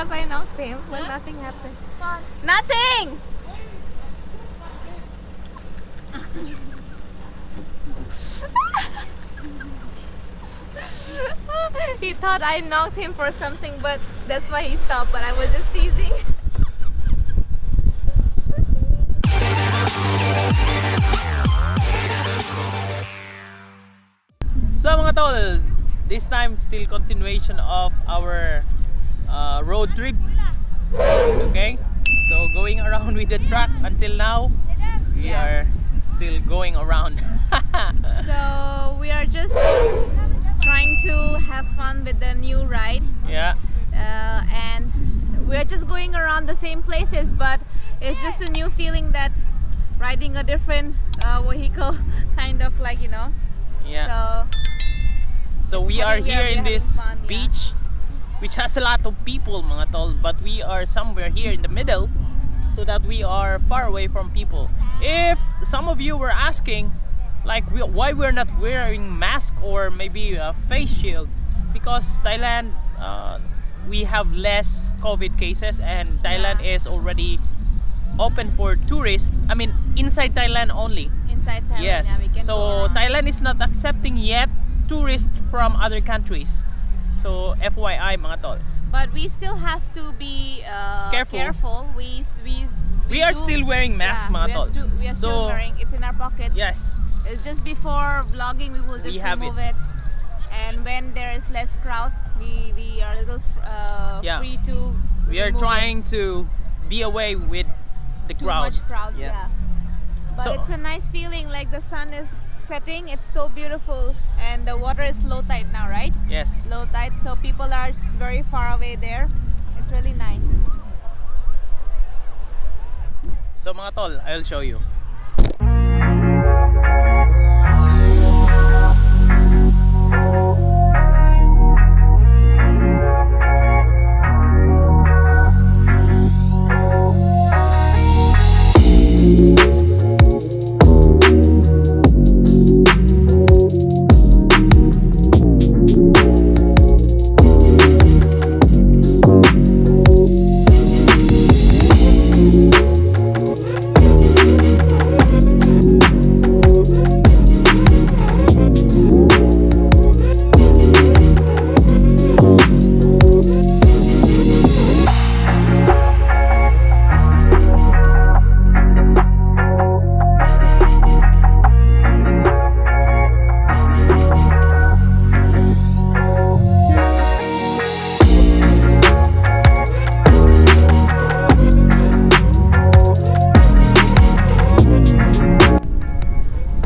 because I knocked him, but nothing happened. Nothing! He thought I knocked him for something, but that's why he stopped, but I was just teasing. So mga tol, this time still continuation of our road trip. Okay, so going around with the truck until now, we are still going around. So we are just trying to have fun with the new ride. Yeah. And we're just going around the same places, but it's just a new feeling that riding a different vehicle, kind of like, you know. Yeah. So we are here in this fun, beach, which has a lot of people, mga tol, but we are somewhere here in the middle, so that we are far away from people. If some of you were asking, like, why we're not wearing mask or maybe a face shield, because Thailand, we have less COVID cases, and Thailand is already open for tourists. I mean, inside Thailand only. Inside Thailand, Yes. yeah, we can So go around. Thailand is not accepting yet tourists from other countries. So FYI, mga tol. But we still have to be Careful. We are do- still wearing masks, mga tol. We are still So, wearing. It's in our pockets. yes. It's just before vlogging, we will just We have remove it. And when there is less crowd, we are a little Yeah. free to. We are remove trying to be away with the Too crowd. much crowd, Yes. yeah. But So- it's a nice feeling, like the sun is setting. It's so beautiful, and the water is low tide now, right? Yes. Low tide, so people are very far away there. It's really nice. So mga tol, I'll show you.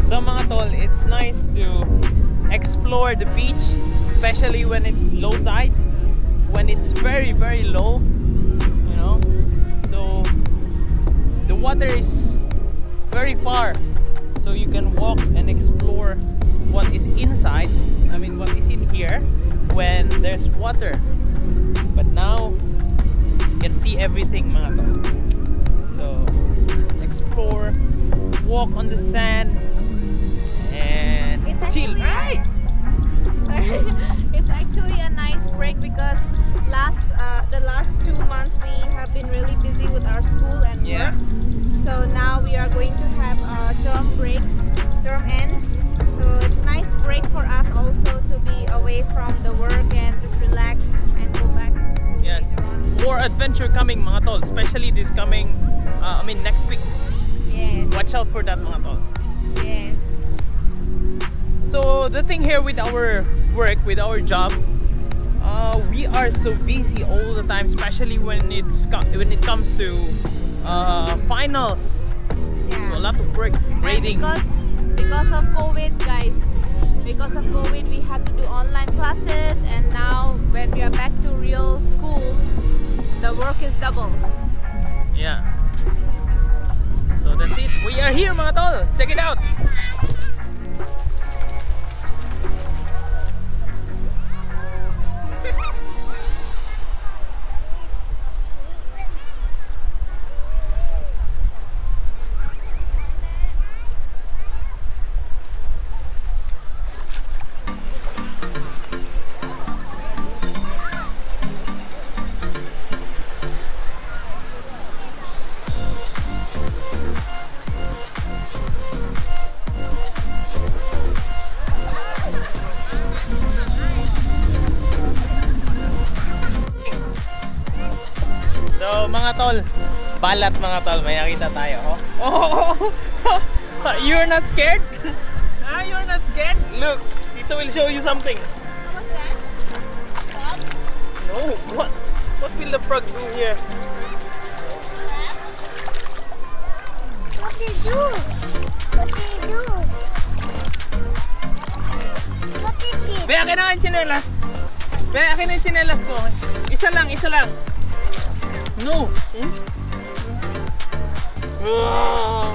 So mga tol, it's nice to explore the beach, especially when it's low tide, when it's very very low, you know. So the water is very far, so you can walk and explore what is inside. I mean, what is in here when there's water. But now you can see everything, mga tol. So explore, walk on the sand, and It's chill, actually- right? Sorry. It's actually a nice break because the last 2 months we have been really busy with our school and Yeah. work. So now we are going to have a term break, term end. So it's nice break for us also to be away from the work and just relax and go back to school Yes. later on. More adventure coming, mga tol, especially this coming next week. Yes. Watch out for that, mga tol. Yes. So the thing here with our work, with our job, we are so busy all the time, especially when it comes to finals. Yeah. So a lot of work, And grading. because of COVID, guys, because of COVID, we had to do online classes, and now when we are back to real school, the work is double. Yeah. So that's it. We are here, mga tol. Check it out. mga tol. Balat mga tol, may nakita tayo. Oh. You're not scared? Ah, you're not scared? Look, Tito will show you something. What's that? Frog? No, what will the frog do here? What do you do? What do you do? What is it? Be, akin na ang tsinelas. Be, akin na yung tsinelas ko. Isa lang. No. Oh.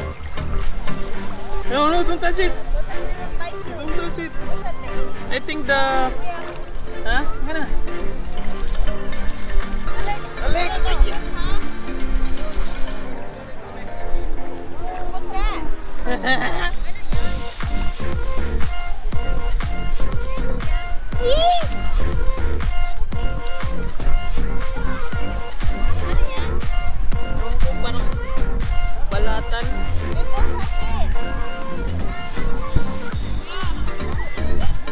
No, don't touch it. Don't bite you. Don't touch it. What's that thing? I think the... Ha? Gana. Alex! What's that? Ewan ko, parang balatan. Don't touch it.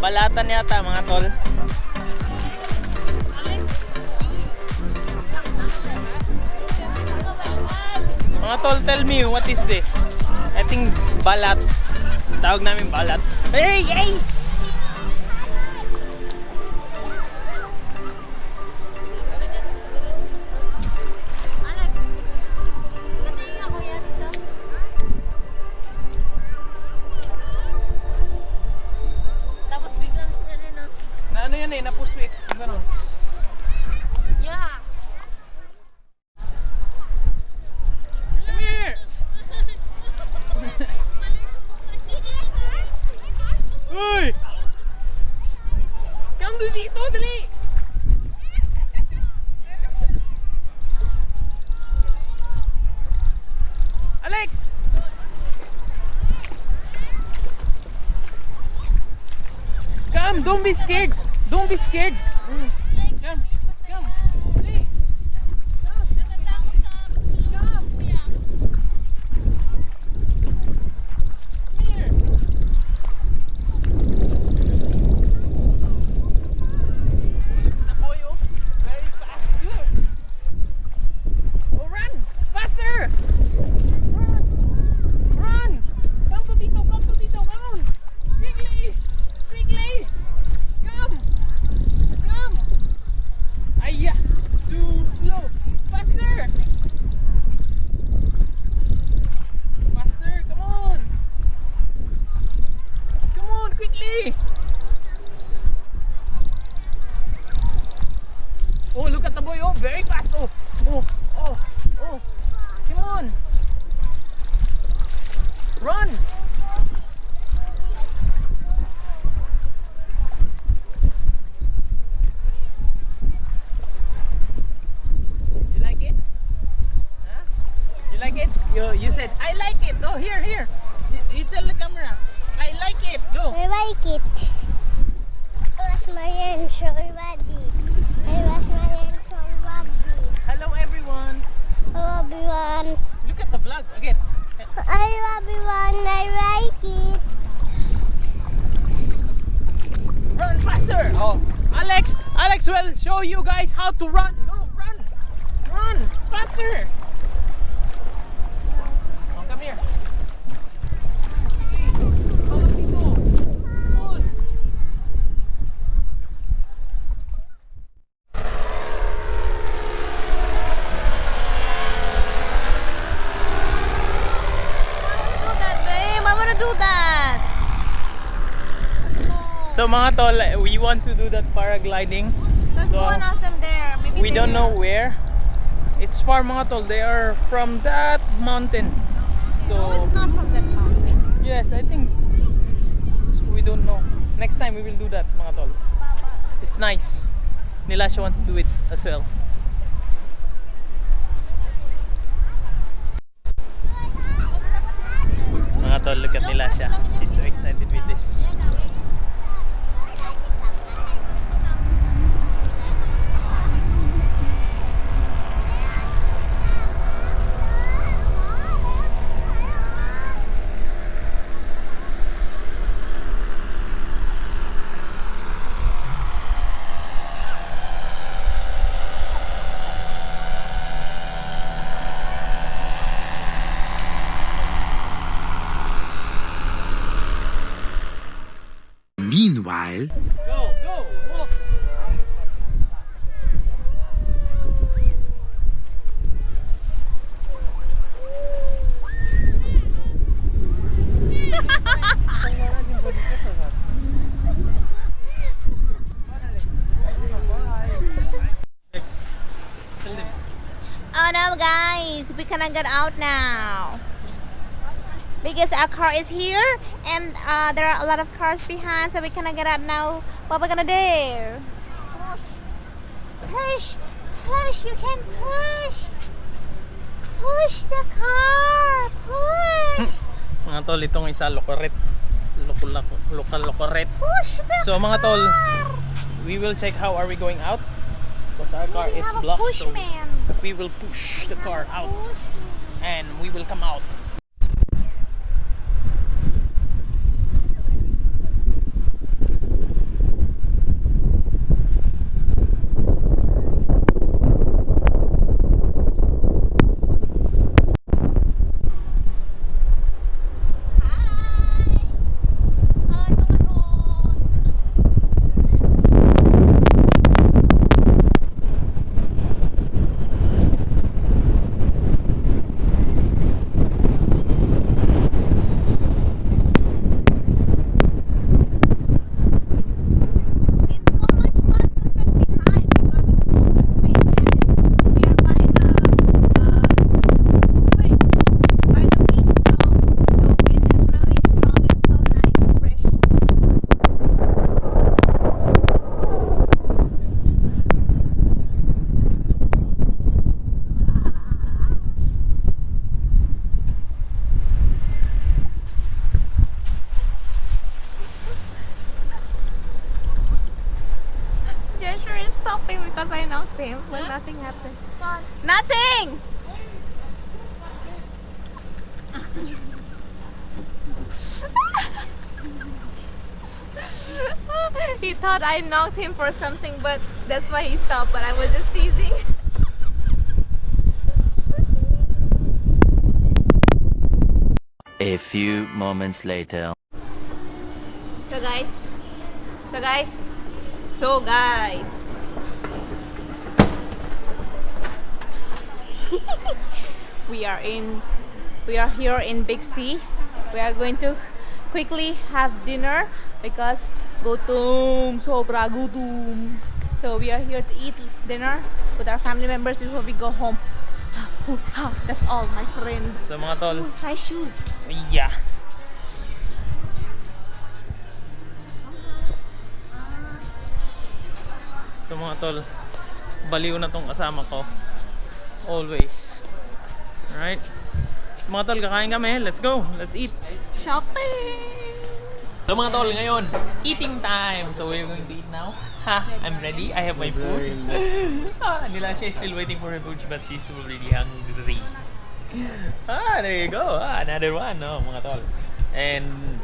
Balatan yata mga tol. Mga tol, tell me, what is this? I think balat. Tawag namin balat. Hey! Tapos biglang na. Na ano yan eh, napuswit. Ganun. Yeah. Come here! Uy! Come to dito, dali! Alex! Come, don't be scared. Don't be scared. Come. Dali. Here. The boy, oh, very fast. Here. Oh, run! Faster! Run! Come to Tito, come on! Quickly! Come! Ayya! Too slow! Faster! Come on! Quickly! Oh, look at the boy, oh, very fast, oh! Come on! Run! You like it? Huh? You like it? You said, I like it! Oh, here! You tell the camera, I like it! Go! I like it. I wash my hands already. Hello everyone! Hello everyone. Look at the vlog again. Hello everyone. I like it. Run faster! Oh, Alex will show you guys how to run. Go, run faster! Oh, come here. Okay, follow Tito. Come on. Do that, babe. I wanna do that. So mga tol, we want to do that paragliding. Let's So, go and ask them there. Maybe We they don't know where. It's far mga tol. They are from that mountain. No, So it's not from that mountain. yes, I think so we don't know. Next time we will do that mga tol. It's nice. Nilasha wants to do it as well. Mga tol, look at Nilasha. She's so excited with this. Go, go, walk. Oh no, guys, we cannot get out now because our car is here and there are a lot of cars behind, so we cannot get out now. What are we gonna do? Push, push, you can push. Push the car, push. Mga tol, itong isa lokoret. Lokoret. Push the So mga tol, car. we will check how are we going out because our car We is have a blocked. So pushman. we will push the car out and we will come out. Jesher is stopping because I knocked him, but nothing happened. Nothing! He thought I knocked him for something, but that's why he stopped, but I was just teasing. A few moments later. So guys, we are here in Big C. We are going to quickly have dinner because sobra gutom. So we are here to eat dinner with our family members before we go home. That's all, my friend. So mga tol, My shoes. yeah. So mga tol, baliw na tong kasama ko. Always. Alright? Mga tol, kakain kami. Let's go. Let's eat. Shopping. So mga tol, ngayon, eating time. So we're going to eat now. Ha, I'm ready. I have my food. Nilasha is still waiting for her food, but she's already hungry. There you go. Another one, no, mga tol. And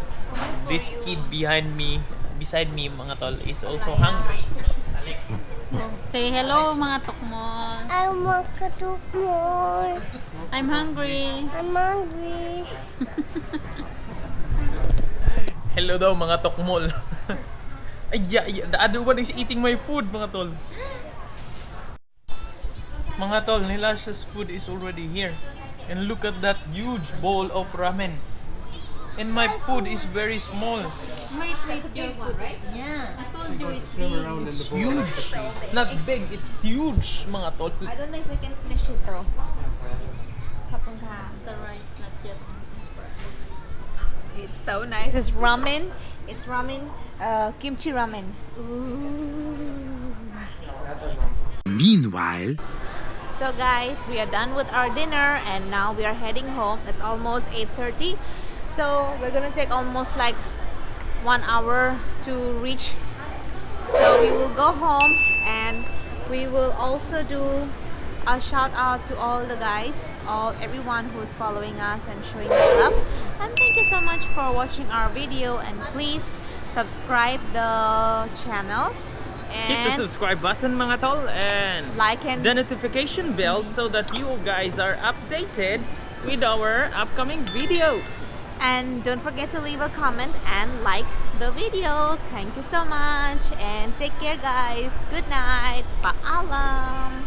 this kid beside me, mga tol, is also hungry. Alex. Say hello mga tukmol. I want to do more. I'm hungry. I'm hungry. Hello daw mga tokmol. Ay, yeah, the other one is eating my food, mga tol. Mga tol, Nilasha's food is already here. And look at that huge bowl of ramen. And my food is very small. Wait, your food, right? Yeah. I told you it's big. It's huge. Not big, it's huge, mga tol. I don't know if we can finish it, bro. The rice not yet. It's so nice. It's ramen. It's ramen. Kimchi ramen. Meanwhile, So guys, we are done with our dinner and now we are heading home. It's almost 8:30. So we're gonna take almost like 1 hour to reach. So we will go home and we will also do a shout out to all the guys, everyone who's following us and showing us love. And thank you so much for watching our video, and please subscribe the channel Hit the and subscribe button, mga tol, and like and the notification bell so that you guys are updated with our upcoming videos. And don't forget to leave a comment and like the video. Thank you so much and take care guys. Good night. Paalam.